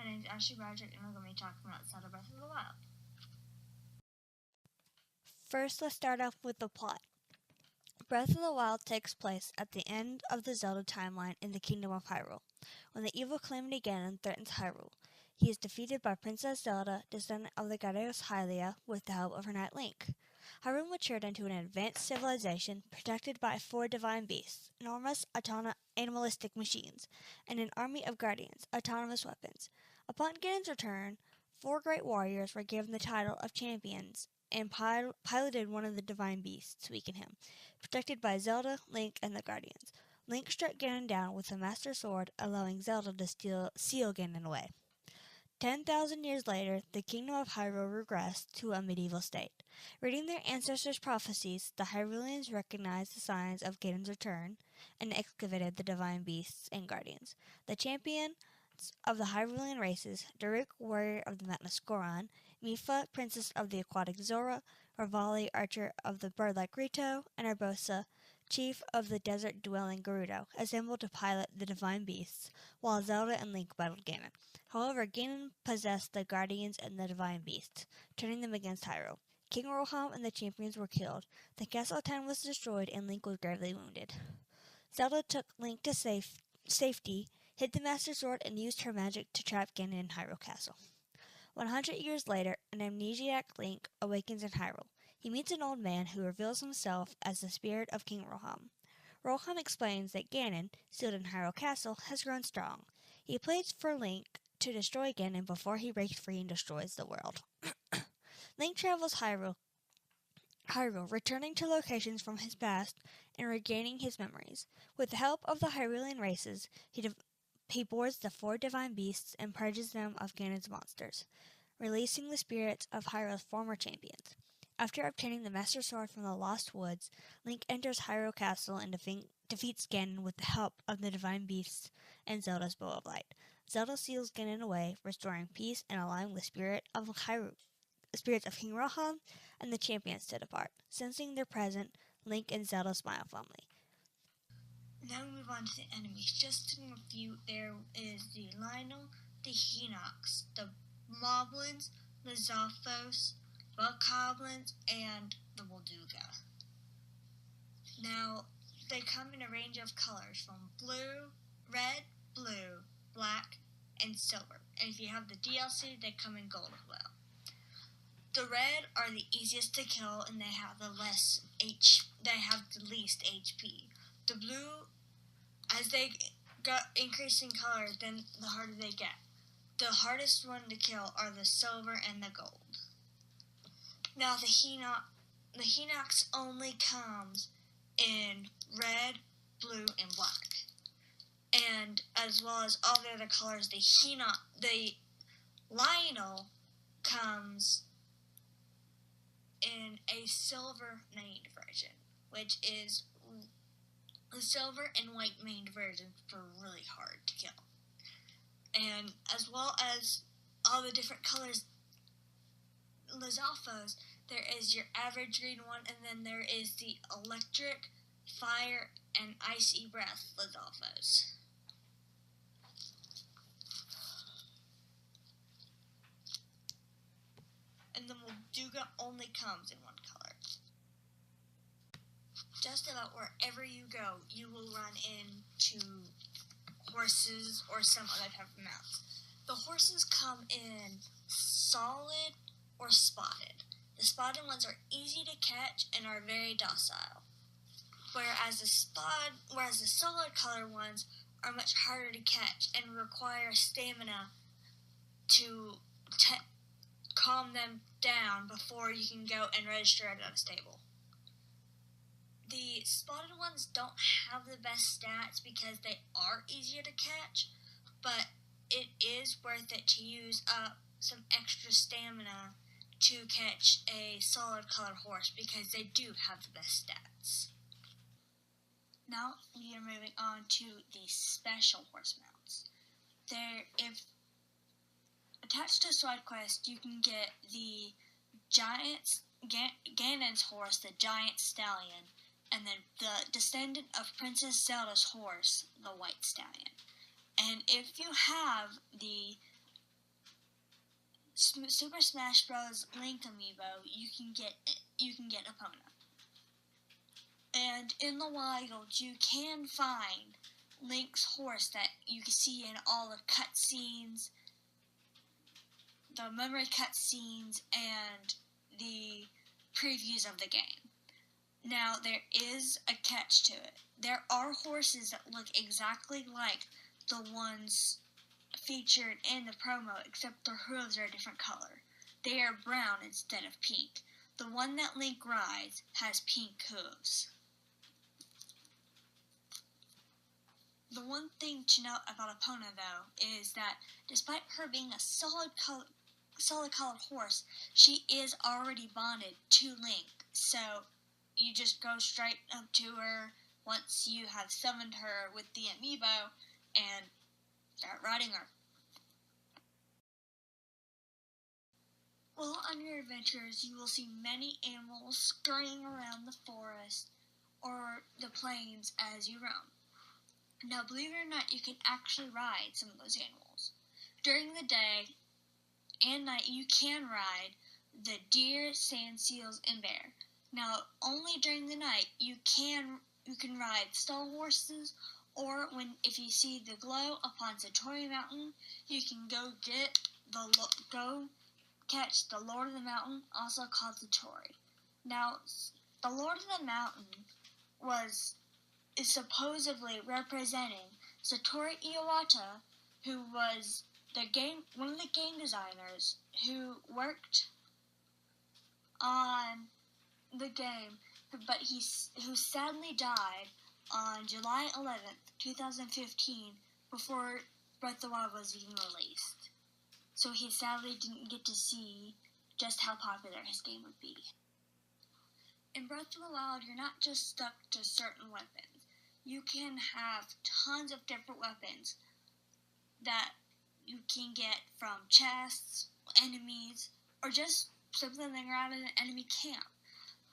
my name is Ashley Roderick, and I'm going to be talking about Zelda Breath of the Wild. First, let's start off with the plot. Breath of the Wild takes place at the end of the Zelda timeline in the Kingdom of Hyrule, when the evil Calamity Ganon threatens Hyrule. He is defeated by Princess Zelda, descendant of the goddess Hylia, with the help of her knight Link. Hyrule matured into an advanced civilization protected by 4 divine beasts, enormous animalistic machines, and an army of guardians, autonomous weapons. Upon Ganon's return, 4 great warriors were given the title of champions and piloted one of the divine beasts to weaken him, protected by Zelda, Link, and the Guardians. Link struck Ganon down with the Master Sword, allowing Zelda to seal Ganon away. 10,000 years later, the Kingdom of Hyrule regressed to a medieval state. Reading their ancestors' prophecies, the Hyruleans recognized the signs of Ganon's return and excavated the divine beasts and guardians. The champions of the Hyrulean races, Daruk, warrior of the mountainous Goron, Mifa, princess of the aquatic Zora, Revali, archer of the bird-like Rito, and Urbosa, chief of the desert-dwelling Gerudo, assembled to pilot the divine beasts, while Zelda and Link battled Ganon. However, Ganon possessed the guardians and the divine beasts, turning them against Hyrule. King Roham and the champions were killed, the castle town was destroyed, and Link was gravely wounded. Zelda took Link to safety, hid the Master Sword, and used her magic to trap Ganon in Hyrule Castle. 100 years later, an amnesiac Link awakens in Hyrule. He meets an old man who reveals himself as the spirit of King Roham. Roham explains that Ganon, sealed in Hyrule Castle, has grown strong. He pleads for Link to destroy Ganon before he breaks free and destroys the world. Link travels Hyrule, returning to locations from his past and regaining his memories. With the help of the Hyrulean races, he boards the 4 divine beasts and purges them of Ganon's monsters, releasing the spirits of Hyrule's former champions. After obtaining the Master Sword from the Lost Woods, Link enters Hyrule Castle and defeats Ganon with the help of the divine beasts and Zelda's Bow of Light. Zelda seals Ganon away, restoring peace and allowing the spirits of King Roham and the champions to depart. Sensing their presence, Link and Zelda smile fondly. Now we move on to the enemies. Just to name a few, there is the Lionel, the Hinox, the Moblins, the Zophos, Bokoblins, and the Molduga. Now, they come in a range of colors from red, blue, black, and silver. And if you have the DLC, they come in gold as well. The red are the easiest to kill, and they have the least HP. The blue, as they increase in color, then the harder they get. The hardest one to kill are the silver and the gold. Now the Hinox only comes in red, blue, and black. And as well as all the other colors, the Lionel comes in a silver maned version, which is the silver and white maned version for really hard to kill. And as well as all the different colors, Lizalfos, there is your average green one, and then there is the electric, fire, and icy breath Lizalfos. And the Molduga only comes in one color. Just about wherever you go, you will run into horses or some other type of mounts. The horses come in solid or spotted. The spotted ones are easy to catch and are very docile, whereas the solid color ones are much harder to catch and require stamina to calm them down before you can go and register it at a stable. The spotted ones don't have the best stats because they are easier to catch, but it is worth it to use up some extra stamina to catch a solid colored horse because they do have the best stats. Now we are moving on to the special horse mounts. If attached to side quest, you can get the Ganon's horse, the giant stallion, and then the descendant of Princess Zelda's horse, the white stallion. And if you have the Super Smash Bros. Link amiibo, you can get Epona. And in the wild, you can find Link's horse that you can see in all the cutscenes, the memory cutscenes, and the previews of the game. Now, there is a catch to it. There are horses that look exactly like the ones featured in the promo, except their hooves are a different color. They are brown instead of pink. The one that Link rides has pink hooves. The one thing to note about Epona, though, is that despite her being a solid colored horse, she is already bonded to Link. So you just go straight up to her once you have summoned her with the amiibo and start riding her. While on your adventures, you will see many animals scurrying around the forest or the plains as you roam. Now, believe it or not, you can actually ride some of those animals. During the day and night, you can ride the deer, sand seals, and bear. Now, only during the night, you can ride stall horses, or if you see the glow upon Satori Mountain, you can go catch the Lord of the Mountain, also called Satori. Now, the Lord of the Mountain is supposedly representing Satoru Iwata, who was one of the game designers who worked on the game, but who sadly died on July 11th, 2015, before Breath of the Wild was even released. So he sadly didn't get to see just how popular his game would be. In Breath of the Wild, you're not just stuck to certain weapons. You can have tons of different weapons that you can get from chests, enemies, or just something around in an enemy camp.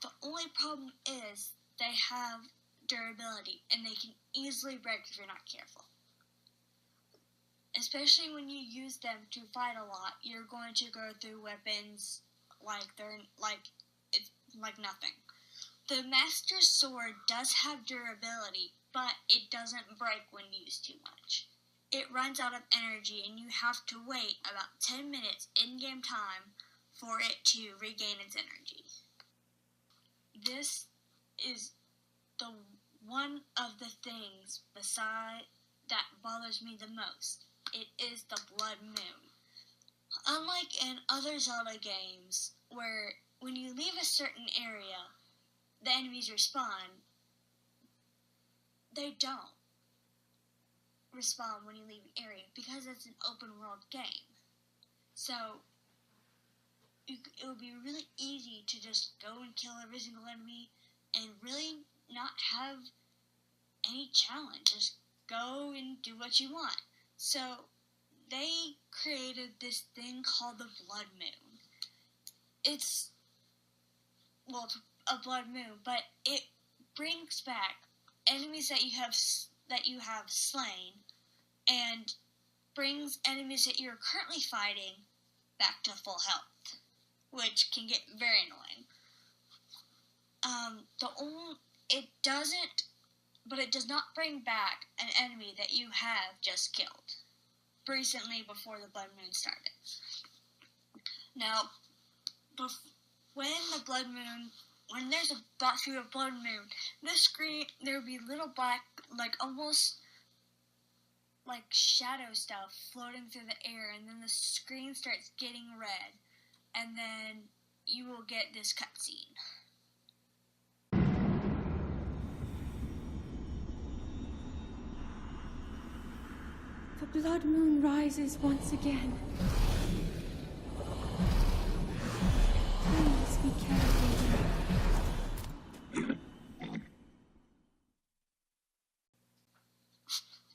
The only problem is they have durability, and they can easily break if you're not careful. Especially when you use them to fight a lot, you're going to go through weapons like it's like nothing. The Master Sword does have durability, but it doesn't break when used too much. It runs out of energy, and you have to wait about 10 minutes in-game time for it to regain its energy. This is the one of the things that bothers me the most. It is the Blood Moon. Unlike in other Zelda games, where when you leave a certain area, the enemies respawn, they don't respawn when you leave an area because it's an open world game. So it would be really easy to just go and kill every single enemy and really not have any challenge. Just go and do what you want. So they created this thing called the Blood Moon. It's a blood moon, but it brings back enemies that you have slain, and brings enemies that you're currently fighting back to full health, which can get very annoying. It does not bring back an enemy that you have just killed recently before the Blood Moon started. Now, when there's a battlefield of Blood Moon, this screen, there will be little black, almost like shadow stuff floating through the air, and then the screen starts getting red, and then you will get this cutscene. The blood moon rises once again. Please be careful.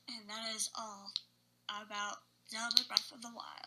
And that is all about Zelda Breath of the Wild.